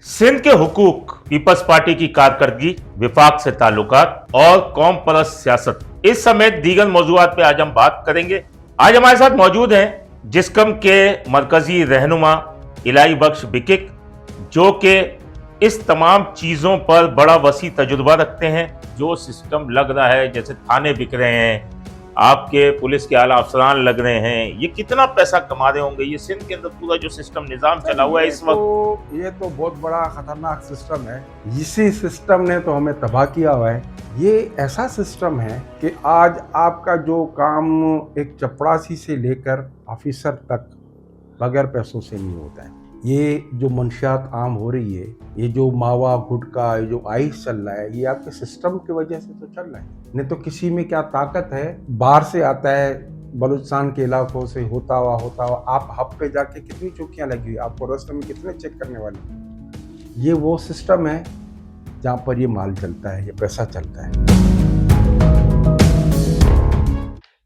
सिंध के हुकूक, peoples party की कारकर्दगी, विफाक से ताल्लुकात और कौम परस्त सियासत, इस समेत दीगर मौजूआत पे आज हम बात करेंगे। आज हमारे साथ मौजूद हैं जिस्कम के मरकजी रहनुमा इलाही बख्श बिकिक, जो कि इस तमाम चीजों पर बड़ा वसी तजुर्बा रखते हैं। जो सिस्टम लग रहा है जैसे थाने बिक रहे हैं, आपके पुलिस के आला अफसरान लग रहे हैं, ये कितना पैसा कमा रहे होंगे। ये सिंध के अंदर पूरा जो सिस्टम निजाम चला हुआ है इस वक्त, ये तो बहुत बड़ा खतरनाक सिस्टम है। इसी सिस्टम ने तो हमें तबाह किया हुआ है। ये ऐसा सिस्टम है कि आज आपका जो काम एक चपरासी से लेकर ऑफिसर तक बगैर पैसों से नहीं होता है। ये जो मंशियात आम हो रही है, ये जो मावा गुटखा, ये जो आइस चल रहा है, ये आपके सिस्टम की वजह से तो चल रहा है। नहीं तो किसी में क्या ताकत है, बाहर से आता है, बलूचिस्तान के इलाकों से होता हुआ आप हब पे जाके कितनी चौकियां लगी हुई, आपको रास्ते में कितने चेक करने वाले। ये वो सिस्टम है जहाँ पर ये माल चलता है, ये पैसा चलता है।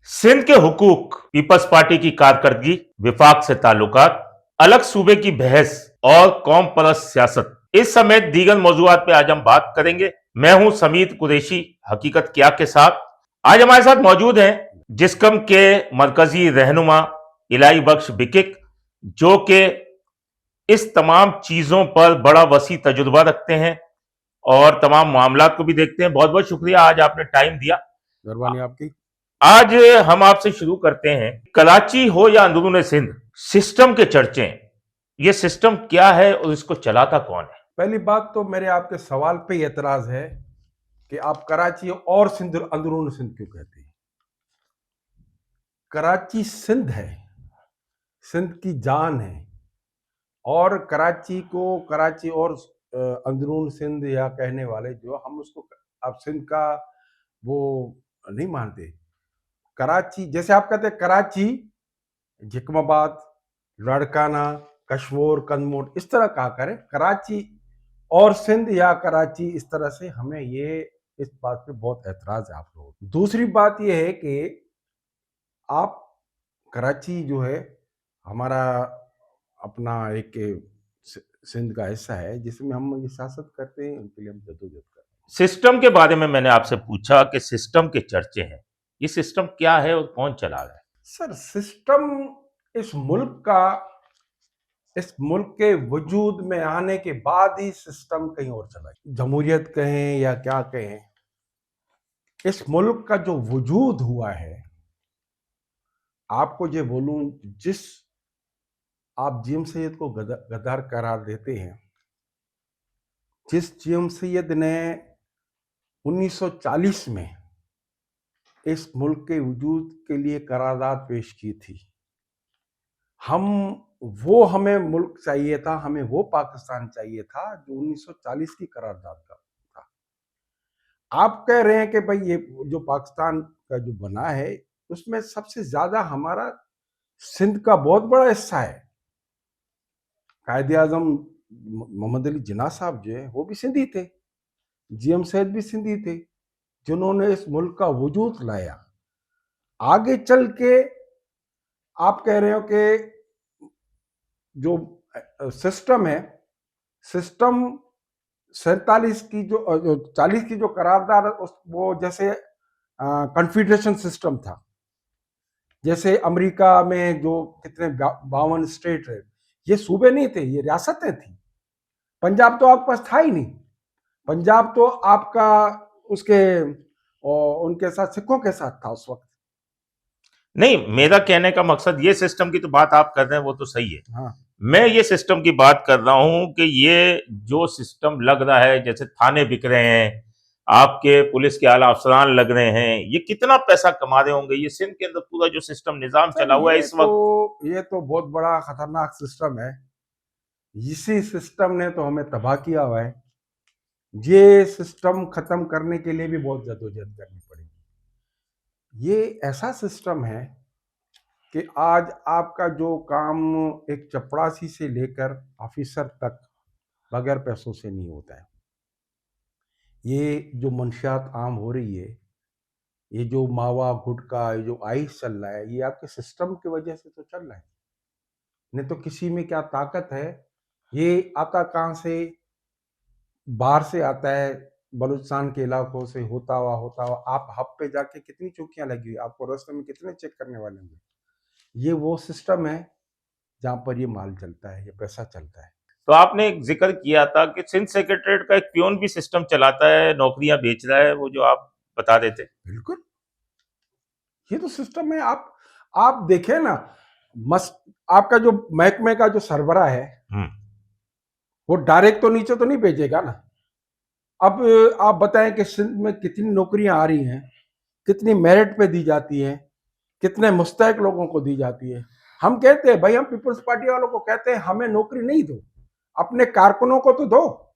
सिंध के हुकूक, पीपल्स पार्टी की कारकर्दगी, विफाक से ताल्लुकात, अलग सूबे की बहस और कौम परस्त सियासत, इस समेत दीगर मौजूआत पे आज हम बात करेंगे। मैं हूं समीत कुरैशी, हकीकत क्या के साथ। आज हमारे साथ मौजूद हैं जिस्कम के मरकजी रहनुमा इलाही बख्श बिकिक, जो कि इस तमाम चीजों पर बड़ा वसी तजुर्बा रखते हैं और तमाम मामलात को भी देखते हैं। बहुत बहुत शुक्रिया, आज आपने टाइम दिया। मेहरबानी आपकी। आज हम आपसे शुरू करते हैं। कराची हो या अंदरूनी सिंध, सिस्टम के चर्चे, ये सिस्टम क्या है और इसको चलाता कौन है? पहली बात तो मेरे आपके सवाल पे ही एतराज है कि आप कराची और सिंध अंदरून सिंध क्यों कहते हैं। कराची सिंध है, सिंध की जान है। और कराची को कराची और अंदरून सिंध या कहने वाले जो हम उसको अब सिंध का वो नहीं मानते। कराची जैसे आप कहते हैं कराची, जिकमाबाद, लाड़काना, कशमोर, कन्नौज, इस तरह कहा करें। कराची और सिंध या कराची, इस तरह से हमें ये इस बात पे बहुत एतराज है आप लोगों को। दूसरी बात ये है कि आप कराची जो है हमारा अपना एक सिंध का हिस्सा है जिसमें हम ये सियासत करते हैं, उनके लिए हम जदोजहद करते हैं। सिस्टम के बारे में मैंने आपसे पूछा कि सिस्टम के चर्चे हैं, ये सिस्टम क्या है और कौन चला रहा है? सर, सिस्टम इस मुल्क का, इस मुल्क के वजूद में आने के बाद ही सिस्टम कहीं और चला गया। जमहूरियत कहें या क्या कहें, इस मुल्क का जो वजूद हुआ है, आपको जो बोलूं, जिस आप जीएम सैयद को गद्दार करार देते हैं, जिस जीएम सैयद ने 1940 में इस मुल्क के वजूद के लिए करारदाद पेश की थी, हमें मुल्क चाहिए था, हमें वो पाकिस्तान चाहिए था जो 1940 की करारदाद का था। आप कह रहे हैं कि भाई ये जो पाकिस्तान का जो बना है उसमें सबसे ज्यादा हमारा सिंध का बहुत बड़ा हिस्सा है। कायदे आजम मोहम्मद अली जिन्ना साहब जो है वो भी सिंधी थे, जीएम सैयद भी सिंधी थे, जिन्होंने इस मुल्क का वजूद लाया। आगे चल के आप कह रहे हो कि जो सिस्टम है, सिस्टम 47 की जो 40 की जो करारदाद, वो जैसे कन्फेडरेशन सिस्टम था। जैसे अमेरिका में जो कितने 52 स्टेट है, ये सूबे नहीं थे, ये रियासतें थी। पंजाब तो आपके पास था ही नहीं। पंजाब तो आपका उसके उनके साथ, सिखों के साथ था उस वक्त। नहीं, मेरा कहने का मकसद, ये सिस्टम की तो बात आप कर रहे हैं वो तो सही है। हाँ, मैं ये सिस्टम की बात कर रहा हूं कि ये जो सिस्टम लग रहा है जैसे थाने बिक रहे हैं, आपके पुलिस के आला अफसरान लग रहे हैं, ये कितना पैसा कमा रहे होंगे। ये सिंध के अंदर पूरा जो सिस्टम निजाम सर चला हुआ है इस वक्त, ये तो बहुत बड़ा खतरनाक सिस्टम है। इसी सिस्टम ने तो हमें तबाह किया हुआ है। ये सिस्टम खत्म करने के लिए भी बहुत जदोजहद करनी पड़ेगी। ये ऐसा सिस्टम है कि आज आपका जो काम एक चपरासी से लेकर ऑफिसर तक बगैर पैसों से नहीं होता है। ये जो मंशियात आम हो रही है, ये जो मावा गुटखा, ये जो आइस चल रहा है, ये आपके सिस्टम की वजह से तो चल रहा है। नहीं तो किसी में क्या ताकत है, ये आता कहाँ से, बाहर से आता है, बलूचिस्तान के इलाकों से होता हुआ आप हब पे जाके कितनी चौकियां लगी हुई, आपको रास्ते में कितने चेक करने वाले होंगे। ये वो सिस्टम है जहां पर ये माल चलता है, ये पैसा चलता है। तो आपने एक जिक्र किया था कि सिंध सेक्रेटरीट का एक पियोन भी सिस्टम चलाता है, नौकरियां बेच रहा है, वो जो आप बता देते। बिल्कुल, ये तो सिस्टम है। आप देखें ना, मस्त आपका जो महकमे का जो सरबरा है, वो डायरेक्ट तो नीचे तो नहीं भेजेगा ना। अब आप बताएं कि सिंध में कितनी नौकरियां आ रही हैं, कितनी मेरिट पे दी जाती है, कितने मुस्तैक लोगों को दी जाती है। हम कहते हैं भाई, हम पीपल्स पार्टी वालों को कहते हैं हमें नौकरी नहीं दो, अपने कारकुनों को तो दो,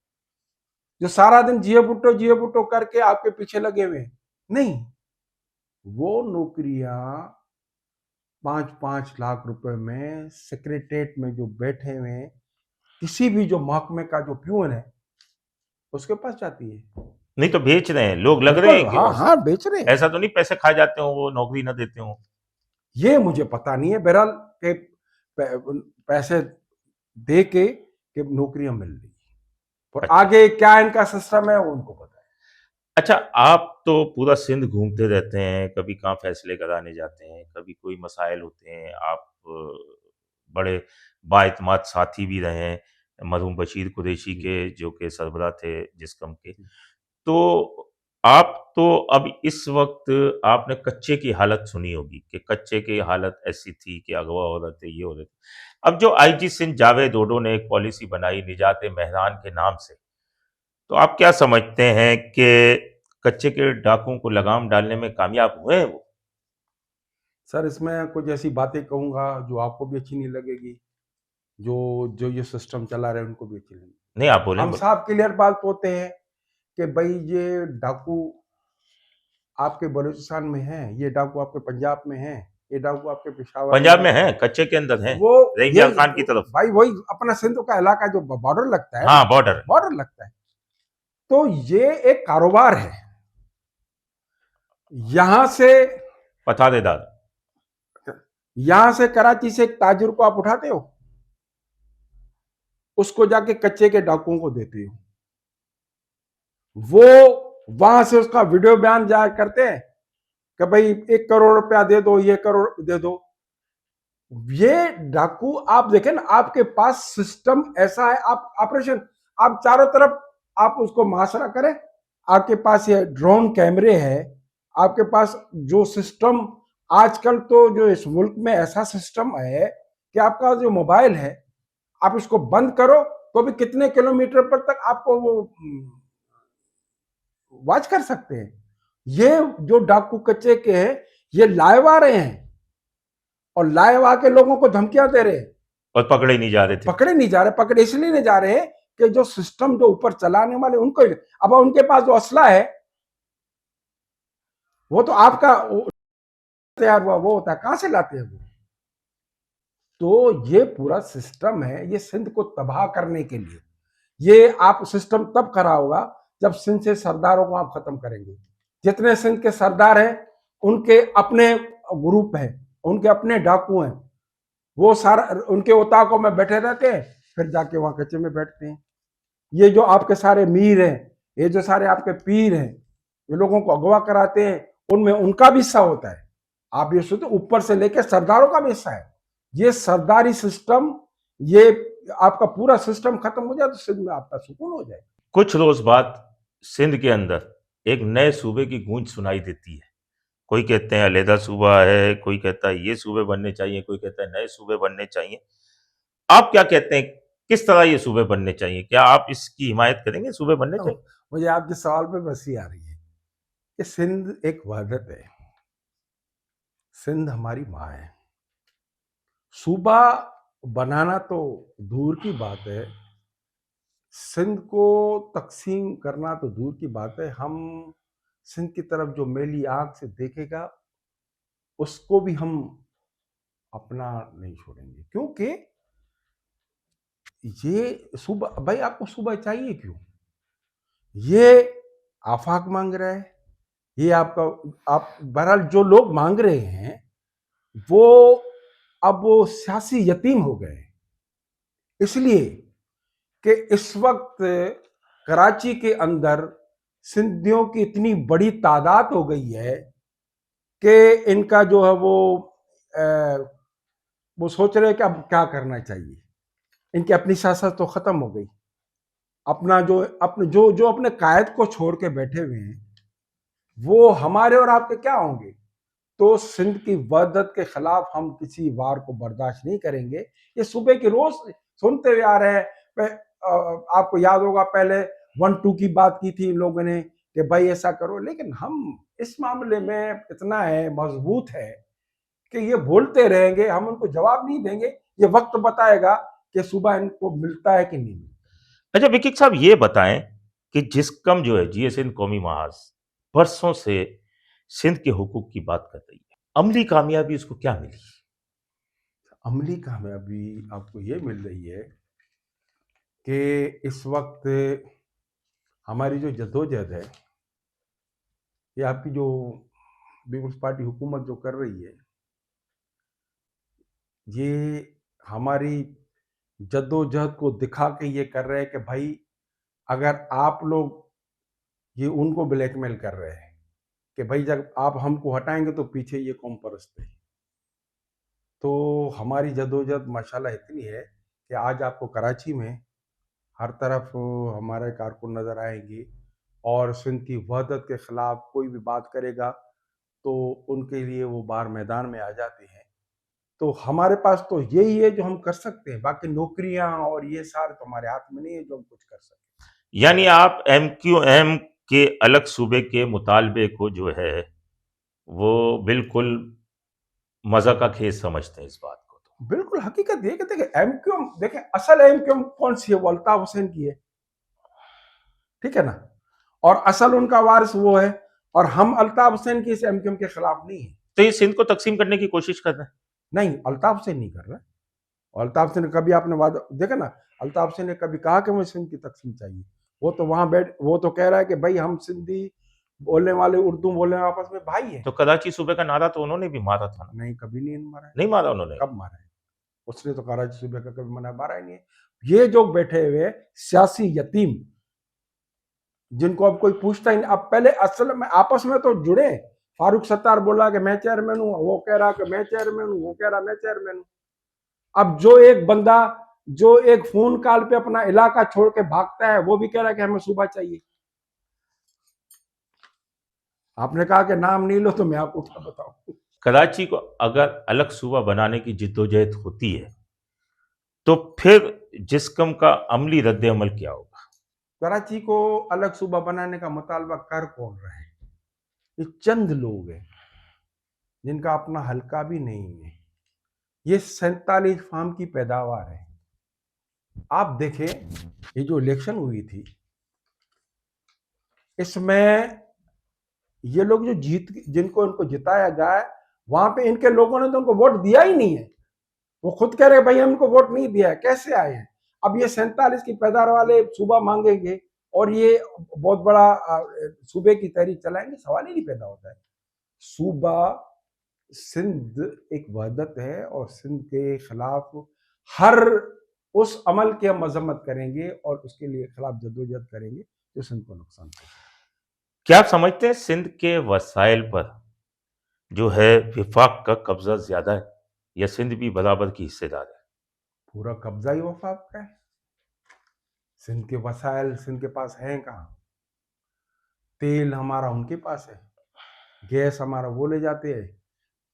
जो सारा दिन जियो बुट्टो करके आपके पीछे लगे हुए हैं। नहीं, वो नौकरियां 5-5 लाख रुपए में सेक्रेटरीट में जो बैठे हुए हैं, किसी भी जो महकमे का जो प्यून है उसके पास जाती है। नहीं तो बेच रहे हैं लोग, लग रहे बिल्कुल, हैं कि हाँ हाँ, बेच रहे हैं। ऐसा तो नहीं पैसे खा जाते हो वो, नौकरी ना देते हो। ये मुझे पता नहीं है, बहरहाल के पैसे दे के नौकरियां मिल रही, और अच्छा आगे क्या इनका सिस्टम है वो उनको पता है। अच्छा, आप तो पूरा सिंध घूमते रहते हैं, कभी कहाँ फैसले कराने जाते हैं, कभी कोई मसाइल होते हैं, आप बड़े बाइतमाद साथी भी रहे हैं मरहूम बशीर कुरैशी के, जो कि सरबराह थे जिस्कम के। तो आप तो अब इस वक्त आपने कच्चे की हालत सुनी होगी कि कच्चे की हालत ऐसी थी कि अगवा हो रहे थे, ये हो रहे थे। अब जो आईजी सिंध जावेद ओडो ने एक पॉलिसी बनाई निजात मेहरान के नाम से, तो आप क्या समझते हैं कि कच्चे के डाकुओं को लगाम डालने में कामयाब हुए हैं वो? सर, इसमें कुछ ऐसी बातें कहूंगा जो आपको भी अच्छी नहीं लगेगी, जो जो ये सिस्टम चला रहे हैं उनको भी अच्छी नहीं। नहीं, आप बोलें हम बोलें। साफ क्लियर बात होते हैं कि भाई ये डाकू आपके बलूचिस्तान में है, ये डाकू आपके पंजाब में है, ये डाकू आपके पेशावर में पंजाब है। में है, कच्चे के अंदर है, वो रहीम यार यही खान की तरफ। भाई, वही अपना सिंध का इलाका जो बॉर्डर लगता है हाँ, ना, बॉर्डर। बॉर्डर लगता है। तो ये एक कारोबार है। यहां से पठारेदार। कराची से एक ताजिर को आप उठाते हो, उसको जाके कच्चे के डाकुओं को देते हो, वो वहां से उसका वीडियो बयान जाहिर करते हैं कि भाई 1 करोड़ रुपया दे दो, ये करोड़ दे दो। ये डाकू आप देखें ना, आपके पास सिस्टम ऐसा है, आप ऑपरेशन, आप चारों तरफ आप उसको मुहासरा करें। आपके पास ये ड्रोन कैमरे है, आपके पास जो सिस्टम आजकल, तो जो इस मुल्क में ऐसा सिस्टम है कि आपका जो मोबाइल है, आप इसको बंद करो तो भी कितने किलोमीटर पर तक आपको वो वॉच कर सकते हैं। ये जो डाकू कच्चे के हैं, ये लाइव आ रहे हैं और लाइव आके लोगों को धमकियां दे रहे हैं। और पकड़े नहीं जा रहे थे। पकड़े नहीं जा रहे, पकड़े इसलिए नहीं जा रहे हैं कि जो सिस्टम जो ऊपर चलाने वाले उनको, अब उनके पास जो असला है वो तो आपका तैयार हुआ वो होता है, कहां से लाते हैं वो। तो ये पूरा सिस्टम है, ये सिंध को तबाह करने के लिए। ये आप सिस्टम तब खड़ा होगा जब सिंध से सरदारों को आप खत्म करेंगे। जितने सिंध के सरदार हैं उनके अपने ग्रुप हैं, उनके अपने डाकू हैं, वो सारा उनके उताकों में बैठे रहते हैं, फिर जाके वहां कच्चे में बैठते हैं। ये जो आपके सारे मीर हैं, ये जो सारे आपके पीर हैं, ये लोगों को अगवा कराते हैं, उनमें उनका भी हिस्सा होता है। आप ये सोचो, ऊपर से लेकर सरदारों का भी हिस्सा है। ये सरदारी सिस्टम, ये आपका पूरा सिस्टम खत्म हो जाए तो सिंध में आपका सुकून हो जाए। कुछ रोज बाद सिंध के अंदर एक नए सूबे की गूंज सुनाई देती है। कोई कहते हैं अलहदा सूबा है, कोई कहता है ये सूबे बनने चाहिए, कोई कहता है नए सूबे बनने चाहिए। आप क्या कहते हैं, किस तरह ये सूबे बनने चाहिए? क्या आप इसकी हिमायत करेंगे, सूबे बनने तो चाहिए? मुझे आपके सवाल पे हंसी आ रही है कि सिंध एक वहदत है, सिंध हमारी माँ है। सूबा बनाना तो दूर की बात है, सिंध को तकसीम करना तो दूर की बात है। हम सिंध की तरफ जो मेली आंख से देखेगा उसको भी हम अपना नहीं छोड़ेंगे, क्योंकि ये सूबा, भाई आपको सूबा चाहिए क्यों? ये आफाक मांग रहा है, ये आपका, आप बहरहाल जो लोग मांग रहे हैं वो अब वो सियासी यतीम हो गए, इसलिए कि इस वक्त कराची के अंदर सिंधियों की इतनी बड़ी तादाद हो गई है कि इनका जो है वो सोच रहे हैं कि अब क्या करना चाहिए। इनकी अपनी सियासत तो खत्म हो गई। अपना जो अपने जो अपने कायद को छोड़ के बैठे हुए हैं वो हमारे और आपके क्या होंगे। तो सिंध की वहदत के खिलाफ हम किसी वार को बर्दाश्त नहीं करेंगे। ये सुबह की रोज सुनते हुए आ रहे हैं। आपको याद होगा पहले 1-2 की बात की थी लोगों ने कि भाई ऐसा करो, लेकिन हम इस मामले में इतना है मजबूत है कि ये बोलते रहेंगे, हम उनको जवाब नहीं देंगे। ये वक्त बताएगा कि सुबह इनको मिलता है कि नहीं मिलता। अच्छा विकिक साहब ये बताएं कि जिस्कम जो है जीएसएन कौमी महाज बरसों से सिंध के हुकूक की बात कर रही है, अमली कामयाबी उसको क्या मिली? अमली कामयाबी आपको ये मिल रही है कि इस वक्त हमारी जो जद्दोजहद है, ये आपकी जो पीपल्स पार्टी हुकूमत जो कर रही है, ये हमारी जद्दोजहद को दिखा के ये कर रहे हैं कि भाई अगर आप लोग ये उनको ब्लैकमेल कर रहे हैं कि भाई जब आप हमको हटाएंगे तो पीछे ये कौम परस्त है। तो हमारी जद्दोजहद माशाल्लाह इतनी है कि आज आपको कराची में हर तरफ हमारे कारकुन नज़र आएंगे और सिंध की वहदत के खिलाफ कोई भी बात करेगा तो उनके लिए वो बार मैदान में आ जाते हैं। तो हमारे पास तो यही है जो हम कर सकते हैं। बाकी नौकरियां और ये सारे तो हमारे हाथ में नहीं है जो हम कुछ कर सकते। यानी आप एमक्यूएम के अलग सूबे के मुतालबे को जो है वो बिल्कुल मजा का खेज समझते हैं इस बात को? तो बिल्कुल हकीकत ये कि देखिए एमक्यूएम, देखें असल एमक्यूएम कौन सी है, वो अल्ताफ हुसैन की है, ठीक है ना। और असल उनका वारिस वो है, और हम अल्ताफ हुसैन की इस एमक्यूएम के खिलाफ नहीं है। तो ये सिंध को तकसीम करने की कोशिश कर रहे हैं? नहीं, अल्ताफ हुसैन नहीं कर रहा। और अल्ताफ हुसैन ने कभी आपने वादा देखा ना, अल्ताफ हुसैन ने कभी कहा कि मुझे सिंध की तकसीम चाहिए? वो तो वहां बैठ वो तो कह रहा है कि भाई हम सिंधी बोलने वाले, उर्दू बोलने वाले आपस में भाई है। तो कराची सूबे का नारा तो उन्होंने भी मारा था ना? नहीं, कभी नहीं मारा है। नहीं मारा उन्होंने? कब मारा है? उसने तो कराची सूबे का कभी मना मारा ही नहीं है। ये जो बैठे हुए सियासी यतीम जिनको अब कोई पूछता ही नहीं, अब पहले असल में आपस में तो जुड़े। फारूक सत्तार बोला कि मैं चेयरमैन हूं, वो कह रहा कि मैं चेयरमैन हूं, वो कह रहा मैं चेयरमैन हूं। अब जो एक बंदा जो एक फोन कॉल पे अपना इलाका छोड़ के भागता है वो भी कह रहा है कि हमें सूबा चाहिए। आपने कहा कि नाम नहीं लो, तो मैं आपको क्या बताऊं। कराची को अगर अलग सूबा बनाने की जिद्दोजहद होती है तो फिर जिस्कम का अमली रद्द अमल क्या होगा? कराची को अलग सूबा बनाने का मुतालबा कर कौन रहे हैं? ये चंद लोग हैं जिनका अपना हल्का भी नहीं है। ये 47 फार्म की पैदावार है। आप देखें, ये जो इलेक्शन हुई थी इसमें ये लोग जो जिनको इनको जिताया गया है, वहां पे इनके लोगों ने तो उनको वोट दिया ही नहीं है। वो खुद कह रहे भाई हमको वोट नहीं दिया है, कैसे आए हैं? अब ये 47 की पैदावार वाले सूबा मांगेंगे और ये बहुत बड़ा सूबे की तहरीक चलाएंगे, सवाल ही नहीं पैदा होता है। सूबा सिंध एक वहदत है और सिंध के खिलाफ हर उस अमल की हम मजम्मत करेंगे और उसके लिए खिलाफ जद्दोजहद करेंगे जो सिंध को नुकसान पहुंचाए। क्या आप समझते हैं सिंध के वसाइल पर जो है विफाक का कब्जा ज्यादा है या सिंध भी बराबर की हिस्सेदार है? पूरा कब्जा ही वफाक का है। सिंध के वसाइल सिंध के पास हैं कहाँ? तेल हमारा उनके पास है, गैस हमारा वो ले जाते हैं,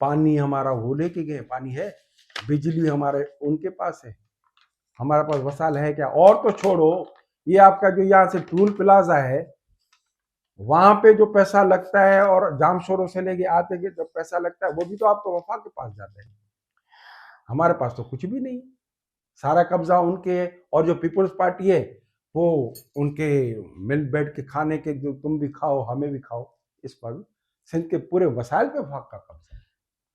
पानी हमारा वो लेके गए, पानी है, बिजली हमारे उनके पास है। हमारे पास वसाइल है क्या? और तो छोड़ो, ये आपका जो यहाँ से टूल प्लाजा है वहां पे जो पैसा लगता है और जामशोरों से लेके आते के जो पैसा लगता है वो भी तो आपको वफाक के पास जाता है। हमारे पास तो कुछ भी नहीं, सारा कब्जा उनके है। और जो पीपल्स पार्टी है वो उनके मिल बैठ के खाने के, जो तुम भी खाओ हमें भी खाओ, इस पर सिंध के पूरे वसाइल पे वफाक का कब्जा है।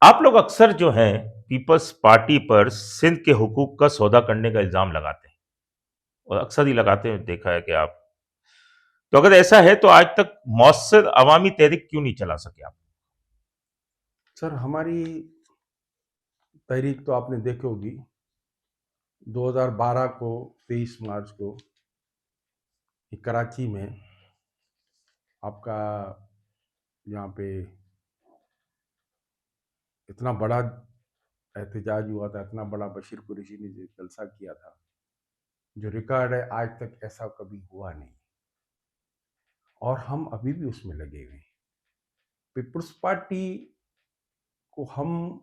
आप लोग अक्सर जो है पीपल्स पार्टी पर सिंध के हुकूक का सौदा करने का इल्जाम लगाते हैं और अक्सर ही लगाते हैं, देखा है कि आप। तो अगर ऐसा है तो आज तक मौसर अवामी तहरीक क्यों नहीं चला सके आप? सर हमारी तहरीक तो आपने देखी होगी, 2012 को 23 मार्च को कराची में आपका यहाँ पे इतना बड़ा एहतजाज हुआ था, इतना बड़ा बशीर कुरैशी ने जो जलसा किया था, जो रिकॉर्ड है आज तक ऐसा कभी हुआ नहीं, और हम अभी भी उसमें लगे हुए हैं। पीपुल्स पार्टी को हम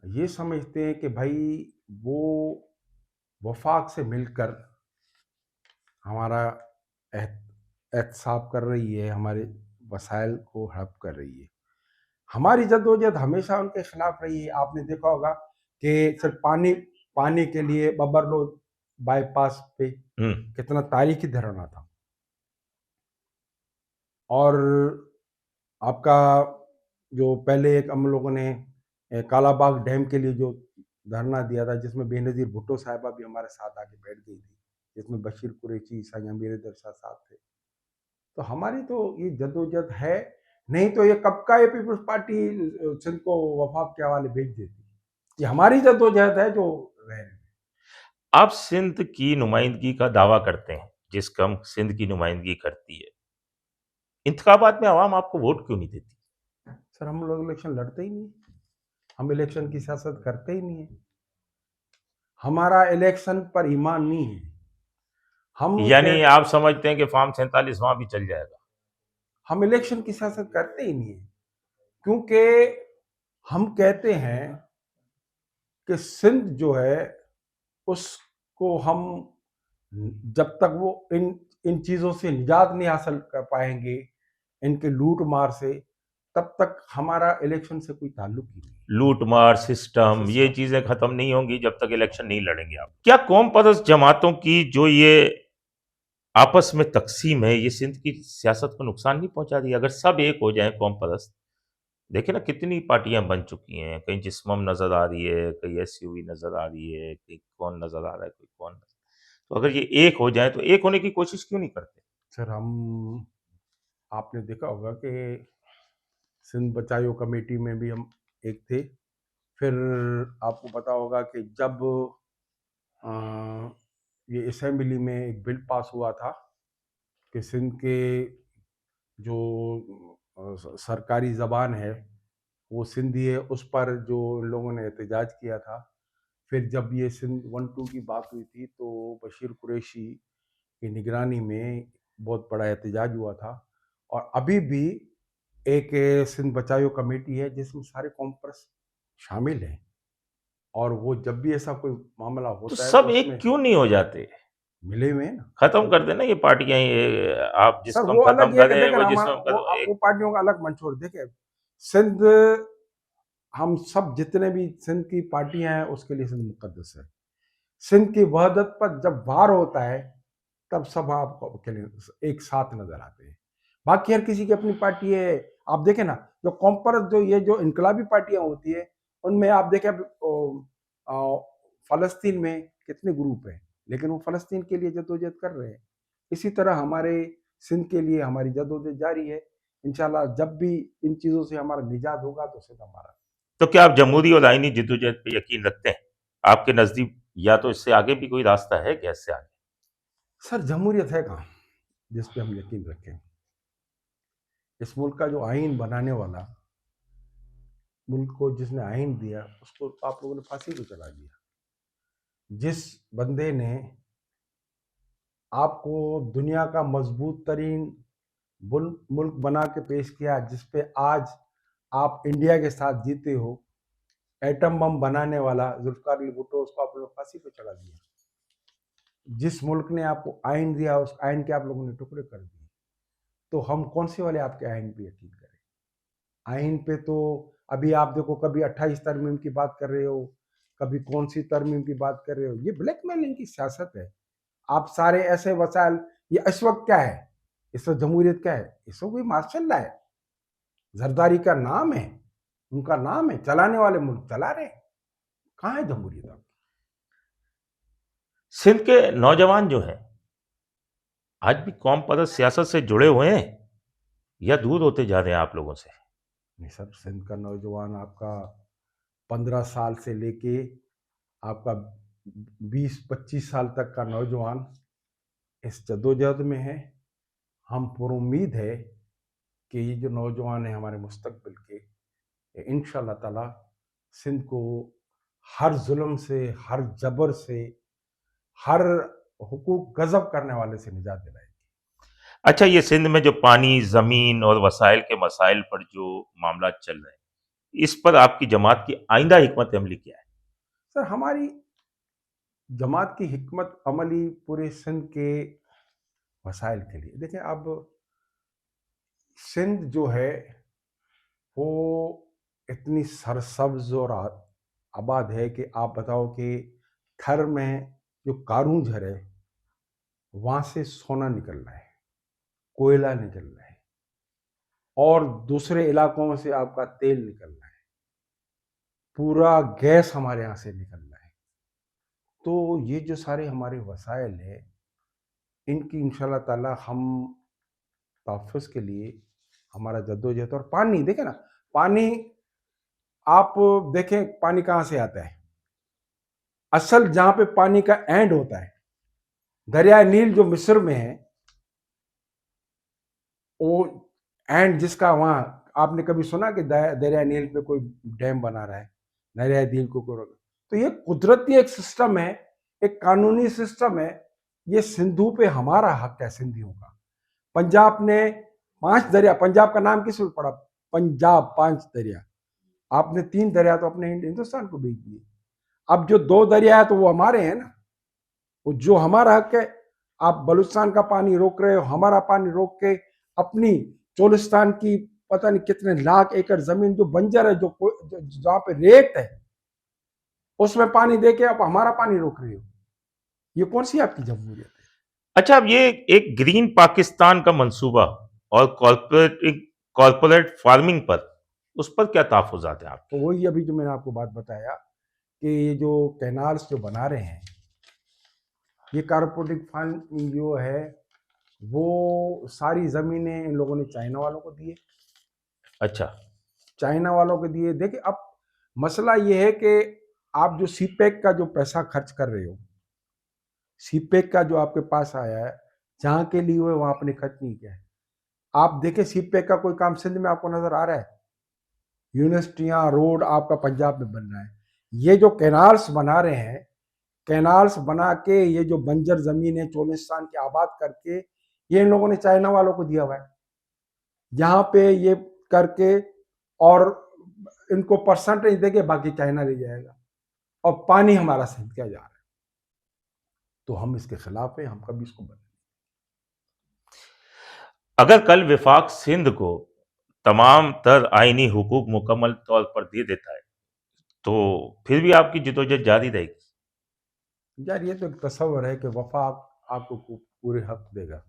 ये समझते हैं कि भाई वो वफाक से मिलकर हमारा एहतसाब कर रही है, हमारे वसाइल को हड़प कर रही है। हमारी जद्दोजहद हमेशा उनके खिलाफ रही है। आपने देखा होगा कि सिर्फ पानी के लिए बबर रोड बाईपास पे कितना तारीखी धरना था, और आपका जो पहले एक हम लोगों ने कालाबाग डैम के लिए जो धरना दिया था, जिसमें बेनज़ीर भुट्टो साहिबा भी हमारे साथ आके बैठ गई थी, जिसमें बशीर कुरैशी, साया मीर दरसा साहब थे। तो हमारी तो ये जद्दोजहद है, नहीं तो ये कब का ये पीपल्स पार्टी सिंध को वफाक के हवाले भेज देती। ये हमारी जद्दोजहद है जो रह रही है। आप सिंध की नुमाइंदगी का दावा करते हैं, जिस कम सिंध की नुमाइंदगी करती है, इंतखाबात में आवाम आपको वोट क्यों नहीं देती? सर हम लोग इलेक्शन लड़ते ही नहीं, हम इलेक्शन की सियासत करते ही नहीं है, हमारा इलेक्शन पर ईमान नहीं है। हम यानी आप समझते हैं कि फॉर्म 47 वहां भी चल जाएगा? हम इलेक्शन की सियासत करते ही नहीं है, क्योंकि हम कहते हैं कि सिंध जो है उसको हम जब तक वो इन इन चीज़ों से निजात नहीं हासिल कर पाएंगे, इनके लूट मार से, तब तक हमारा इलेक्शन से कोई ताल्लुक ही नहीं। लूट मार सिस्टम, ये चीजें खत्म नहीं होंगी जब तक इलेक्शन नहीं लड़ेंगे आप। क्या कौम परस्त जमातों की जो ये आपस में तकसीम है, ये सिंध की सियासत को नुकसान नहीं पहुंचा रही? अगर सब एक हो जाए कौम परस्त, देखिए ना कितनी पार्टियां बन चुकी हैं, कहीं जिस्मम नजर आ रही है, कहीं एसयूवी नजर आ रही है, कहीं कौन नजर आ रहा है, कोई कौन नजर। तो अगर ये एक हो जाए तो एक होने की कोशिश क्यों नहीं करते? सर आपने देखा होगा कि सिंध बचाओ कमेटी में भी हम एक थे। फिर आपको पता होगा कि जब ये असेंबली में एक बिल पास हुआ था कि सिंध के जो सरकारी ज़बान है वो सिंधी है, उस पर जो लोगों ने एहतजाज किया था। फिर जब ये सिंध 1-2 की बात हुई थी तो बशीर कुरैशी की निगरानी में बहुत बड़ा एहतजाज हुआ था, और अभी भी एक सिंध बचाओ कमेटी है जिसमें सारे कॉम्प्रेस शामिल हैं, और वो जब भी ऐसा कोई मामला तो होता है तो सब एक उसमें क्यों नहीं हो जाते? मिले हुए हैं ना। खत्म कर देना ये पार्टियां, ये आप सर जिसको हम वो खत्म अलग ये करें, देखें वो ना, जिसको हमारा हम वो खत्म वो पार्टियों का अलग मंच छोड़ देखे। सिंध, हम सब जितने भी सिंध की पार्टियां हैं उसके लिए सिंध मुकद्दस है। सिंध की वहदत पर जब वार होता है तब सब आपको अकेले एक साथ नजर आते हैं, बाकी हर किसी की अपनी पार्टी है। आप देखें ना, जो कॉम्परस जो ये जो इनकलाबी पार्टियां होती है उनमें आप देखें फलस्तीन में कितने ग्रुप हैं, लेकिन वो फलस्तीन के लिए जद्दोजहद कर रहे हैं। इसी तरह हमारे सिंध के लिए हमारी जद्दोजहद जारी है। इंशाल्लाह जब भी इन चीज़ों से हमारा निजात होगा तो सिंध हमारा। तो क्या आप जमहूरी और आईनी जद्दोजहद पे यकीन रखते हैं? आपके नजदीक या तो इससे आगे भी कोई रास्ता है क्या? इससे आगे सर जमहूरियत है कहाँ जिस पे हम यकीन रखें? इस मुल्क का जो आइन बनाने वाला, मुल्क को जिसने आइन दिया, उसको आप लोगों ने फांसी पे चढ़ा दिया। जिस बंदे ने आपको दुनिया का मजबूत तरीन मुल्क बना के पेश किया, जिस पे आज आप इंडिया के साथ जीते हो, एटम बम बनाने वाला जुल्फकार अली भुट्टो, उसको आप लोग फांसी पे चढ़ा दिया। जिस मुल्क ने आपको आइन दिया, उस आइन के आप लोगों ने टुकड़े कर दिए। तो हम कौन से वाले आपके आइन पे यकीन करें? आइन पे तो अभी आप देखो, कभी 28 तरमीम की बात कर रहे हो, कभी कौन सी तरमीम की बात कर रहे हो। ये ब्लैकमेलिंग की सियासत है। आप सारे ऐसे वसाइल, ये इस वक्त क्या है, इस वक्त जमहूरियत क्या है? इस वक्त भी माशाल्लाह है, जरदारी का नाम है, उनका नाम है, चलाने वाले मुल्क चला रहे। कहाँ है जमहूरियत अब? सिंध के नौजवान जो हैं आज भी कौम परस्त सियासत से जुड़े हुए हैं या दूर होते जा रहे हैं आप लोगों से? नहीं सर, सिंध का नौजवान आपका 15 साल से लेके आपका 20-25 साल तक का नौजवान इस जद्दोजहद में हैं। हम पूरी उम्मीद है कि ये जो नौजवान हैं हमारे मुस्तकबिल के, इंशाअल्लाह ताला सिंध को हर जुल्म से, हर जबर से, हर हुकूक गजब करने वाले से निजात दिलाएगी। अच्छा, ये सिंध में जो पानी, जमीन और वसाइल के मसाइल पर जो मामला चल रहे हैं, इस पर आपकी जमात की आइंदा हिकमत अमली क्या है? सर, हमारी जमात की हिकमत अमली पूरे सिंध के वसाइल के लिए, देखिए अब सिंध जो है वो इतनी सरसब्ज और आबाद है कि आप बताओ कि थर में जो कारून झर है वहां से सोना निकल रहा है, कोयला निकल रहा है, और दूसरे इलाकों में से आपका तेल निकल रहा है, पूरा गैस हमारे यहाँ से निकल रहा है। तो ये जो सारे हमारे वसाइल है, इनकी इंशाल्लाह ताला हम तहफ़्फ़ुज़ के लिए हमारा जद्दोजहद, और पानी देखें ना, पानी आप देखें पानी कहाँ से आता है। असल जहाँ पे पानी का एंड होता है, दरिया नील जो मिस्र में है, वो एंड जिसका, वहाँ आपने कभी सुना कि दरिया नील पे कोई डैम बना रहा है, दरिया नील को कोई तो ये कुदरती एक सिस्टम है, एक कानूनी सिस्टम है। ये सिंधु पे हमारा हक है, सिंधियों का। पंजाब ने 5 दरिया, पंजाब का नाम किस पे पड़ा? पंजाब, 5 दरिया। आपने 3 दरिया तो अपने हिंदुस्तान को भेज दिए। अब जो 2 दरिया है तो वो हमारे हैं ना, वो जो हमारा हक है। आप बलूचिस्तान का पानी रोक रहे हो, हमारा पानी रोक के अपनी चोलिस्तान की पता नहीं कितने लाख एकड़ जमीन जो बंजर है, जो जहाँ पे रेत है, उसमें पानी देके आप हमारा पानी रोक रहे हो। ये कौन सी आपकी जमहूरियत है? अच्छा, अब ये एक ग्रीन पाकिस्तान का मंसूबा और कॉर्पोरेट फार्मिंग पर, उस पर क्या तहफ़्फ़ुज़ात हैं तो आपके? वही अभी जो मैंने आपको बात बताया कि ये जो कैनाल्स जो बना रहे हैं, ये कारपोरेटिक फार्मिंग जो है, वो सारी जमीनें इन लोगों ने चाइना वालों को दी है। अच्छा। चाइना वालों को दिए। देखिए अब मसला ये है कि आप जो सीपेक का जो पैसा खर्च कर रहे हो, सीपेक का जो आपके पास आया है, जहाँ के लिए हुए वहाँ आपने खर्च नहीं किया है। आप देखें सीपेक का कोई काम सिंध में आपको नजर आ रहा है? यूनिवर्सिटियाँ, रोड आपका पंजाब में बन रहा है। ये जो कैनाल्स बना रहे हैं, कैनाल्स बना के ये जो बंजर जमीन है चोलिस्तान की आबाद करके, ये इन लोगों ने चाइना वालों को दिया हुआ है। यहाँ पे ये करके, और इनको परसेंटेज देके बाकी चाइना ले जाएगा, और पानी हमारा सिंध क्या जा रहा है। तो हम इसके खिलाफ हैं, हम कभी इसको बदलें। अगर कल विफाक सिंध को तमाम तर आईनी हुकूक मुकम्मल तौर पर दे देता है, तो फिर भी आपकी जिदोजहद जारी रहेगी? यार ये तो एक तस्वर है कि वफाक आपको पूरे हक देगा,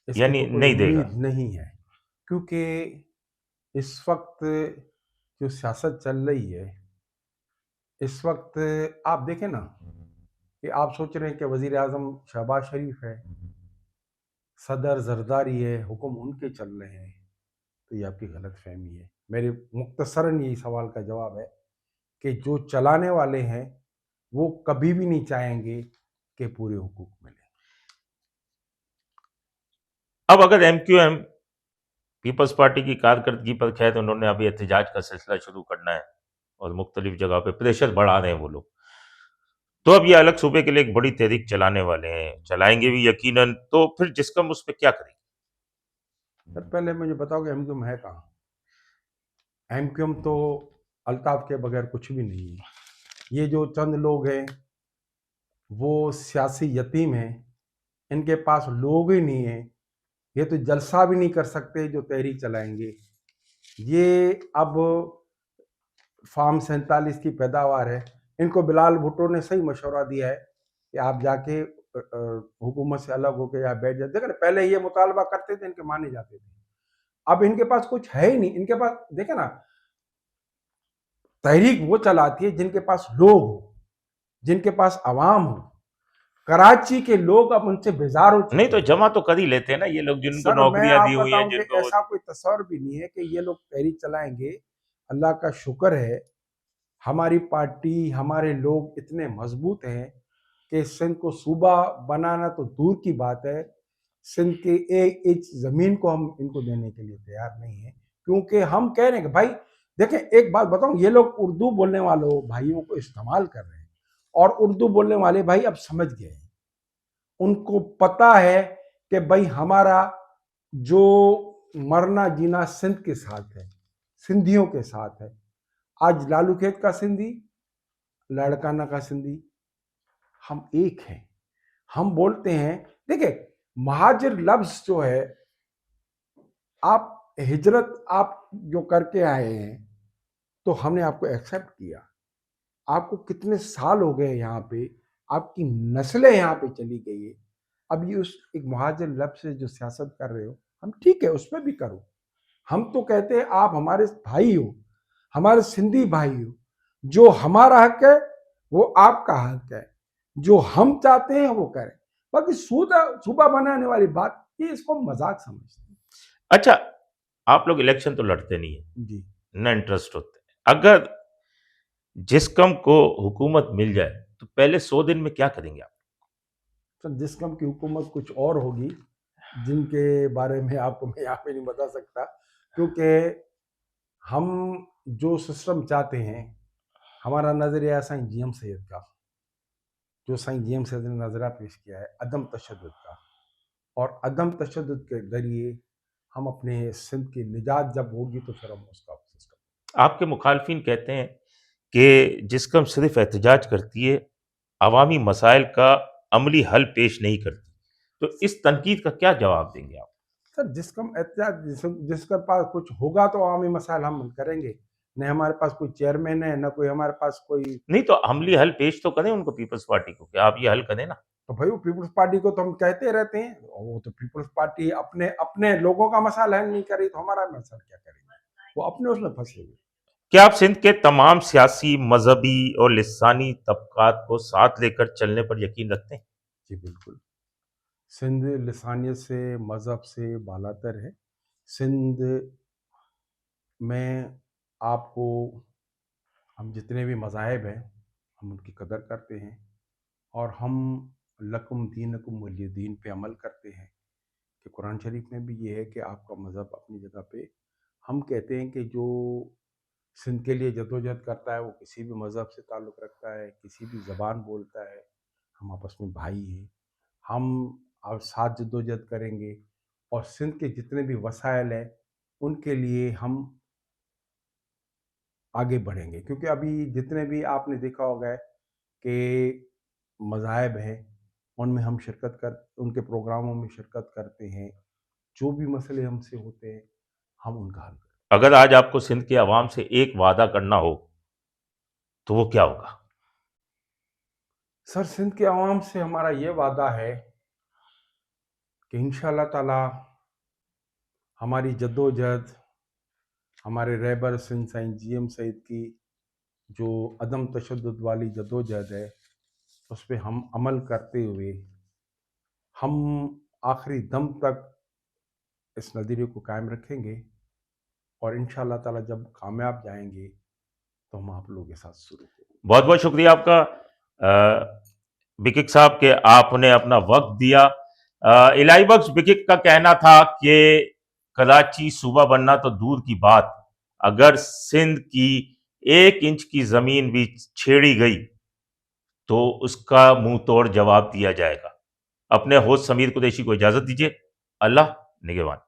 इसकी यानी तो कोई नहीं देगा? उम्मीद नहीं है। क्योंकि इस वक्त जो सियासत चल रही है, इस वक्त आप देखें ना कि आप सोच रहे हैं कि वजीर आजम शहबाज शरीफ है, सदर जरदारी है, हुक्म उनके चल रहे हैं, तो ये आपकी गलत फहमी है। मेरे मुख्तसरन यही सवाल का जवाब है कि जो चलाने वाले हैं वो कभी भी नहीं चाहेंगे कि पूरे हुकूक मिले। अब अगर एमक्यूएम पीपल्स पार्टी की कारकर्दगी पर खैर, तो उन्होंने अभी एहतजाज का सिलसिला शुरू करना है और मुख्तलिफ जगह पे प्रेशर बढ़ा रहे हैं वो लोग, तो अब ये अलग सूबे के लिए एक बड़ी तहरीक चलाने वाले हैं, चलाएंगे भी यकीनन। तो फिर जिसकम उस पर क्या करेंगे? सर पहले मुझे बताओ कि एमक्यूएम है कहाँ? एमक्यूएम तो अल्ताफ के बगैर कुछ भी नहीं है। ये जो चंद लोग हैं वो सियासी यतीम हैं, इनके पास लोग ही नहीं है। ये तो जलसा भी नहीं कर सकते जो तहरीक चलाएंगे। ये अब फार्म 47 की पैदावार है। इनको बिलाल भुट्टो ने सही मशवरा दिया है कि आप जाके हुकूमत से अलग होकर या बैठ जाते। देखो पहले ये मुतालबा करते थे, इनके माने जाते थे। अब इनके पास कुछ है ही नहीं। इनके पास देखे ना, तहरीक वो चलाती है जिनके पास लोग हो, जिनके पास अवाम हो। कराची के लोग अब उनसे बेजार हो नहीं चुके तो हैं। जमा तो कर ही लेते हैं ना ये लोग, जिनको सर मैं नौकरियां दी आपको हुई हैं, बताऊं कि जिनको। ऐसा कोई तस्वर भी नहीं है कि ये लोग तहरीक चलाएंगे। अल्लाह का शुक्र है, हमारी पार्टी, हमारे लोग इतने मजबूत हैं कि सिंध को सूबा बनाना तो दूर की बात है, सिंध की एक इंच जमीन को हम इनको देने के लिए तैयार नहीं है, क्योंकि हम कह रहे हैं कि भाई देखें, एक बात बताऊं, ये लोग उर्दू बोलने वालों भाइयों को इस्तेमाल कर रहे हैं, और उर्दू बोलने वाले भाई अब समझ गए हैं, उनको पता है कि भाई हमारा जो मरना जीना सिंध के साथ है, सिंधियों के साथ है। आज लालू खेत का सिंधी, लाड़काना का सिंधी, हम एक हैं। हम बोलते हैं, देखिए महाजिर लफ्ज जो है, आप हिजरत आप जो करके आए हैं तो हमने आपको एक्सेप्ट किया, आपको कितने साल हो गए यहाँ पे, आपकी नस्लें यहाँ पे चली गई है, अब ये उस एक महाजिर लफ्ज से जो सियासत कर रहे हो, हम ठीक है उसमें भी करो। हम तो कहते हैं आप हमारे भाई हो, हमारे सिंधी भाई हो, जो हमारा हक है वो आपका हक है, जो हम चाहते हैं वो करें। बाकी सूबा बनाने वाली बात, ये इसको मजाक समझते हैं। अच्छा, आप लोग इलेक्शन तो लड़ते नहीं है, जी न इंटरेस्ट होते हैं। अगर जिस्कम को हुकूमत मिल जाए तो पहले 100 दिन में क्या करेंगे आप? सर, जिस्कम की हुकूमत कुछ और होगी, जिनके बारे में आपको मैं यहाँ पे नहीं बता सकता, क्योंकि हम जो सिस्टम चाहते हैं, हमारा नजरिया साईं जीएम सैयद का, जो साईं जीएम सैयद ने नजरिया पेश किया है अदम तशद्दुद का, और अदम तशद्दुद के जरिए हम अपने सिंध की निजात जब होगी तो फिर हम उसका सिस्टम। आपके मुखालफिन कहते हैं कि जिस्कम सिर्फ एहतजाज करती है, अवामी मसाइल का अमली हल पेश नहीं करती, तो इस तनकीद का क्या जवाब देंगे आप? सर, जिसके पास कुछ होगा तो आवामी मसाइल हम करेंगे, न हमारे पास कोई चेयरमैन है, न कोई हमारे पास कोई। नहीं तो अमली हल पेश तो करें उनको, पीपल्स पार्टी को, कि आप ये हल करें ना। तो भाई वो पीपल्स पार्टी को तो हम कहते रहते हैं, और वो तो पीपल्स पार्टी अपने अपने लोगों का मसाला हल नहीं करी तो हमारा मसाला क्या करेंगे, वो अपने उसमें फंसे हुए। क्या आप सिंध के तमाम सियासी, मजहबी और लिसानी तबकात को साथ लेकर चलने पर यकीन रखते हैं? जी बिल्कुल, सिंध लिसानियत से, मजहब से बालातर है। सिंध में आपको, हम जितने भी मज़ाहिब हैं हम उनकी कदर करते हैं, और हम लकुम दीनकुम वलिय दीन पे अमल करते हैं, कि कुरान शरीफ में भी ये है कि आपका मज़हब अपनी जगह पे। हम कहते हैं कि जो सिंध के लिए जदोजहद करता है वो किसी भी मज़हब से ताल्लुक़ रखता है, किसी भी ज़बान बोलता है, हम आपस में भाई हैं। हम अब साथ जदोजहद करेंगे, और सिंध के जितने भी वसाइल हैं उनके लिए हम आगे बढ़ेंगे, क्योंकि अभी जितने भी आपने देखा होगा कि मज़ाहिब हैं, उनमें हम शिरकत कर उनके प्रोग्रामों में शिरकत करते हैं, जो भी मसले हमसे होते हैं हम उनका हल करते हैं। अगर आज आपको सिंध के अवाम से एक वादा करना हो तो वो क्या होगा? सर, सिंध के अवाम से हमारा ये वादा है कि इंशाअल्लाह ताला हमारी जद्दोजहद, हमारे रहबर सिंध साईं जीएम सैयद की जो अदम तशद्दुद वाली जद्दोजहद है, उस पे हम अमल करते हुए हम आखिरी दम तक इस नज़रिए को कायम रखेंगे, और इंशाअल्लाह ताला जब कामयाब जाएंगे तो हम आप लोगों के साथ शुरू होंगे। बहुत बहुत शुक्रिया आपका बिकिक साहब, के आपने अपना वक्त दिया। इलाही बख्श बिकिक का कहना था कि कराची सूबा बनना तो दूर की बात, अगर सिंध की 1 इंच की जमीन भी छेड़ी गई तो उसका मुंह तोड़ जवाब दिया जाएगा। अपने होस्ट समीर कुरैशी को इजाजत दीजिए। अल्लाह निगहबान।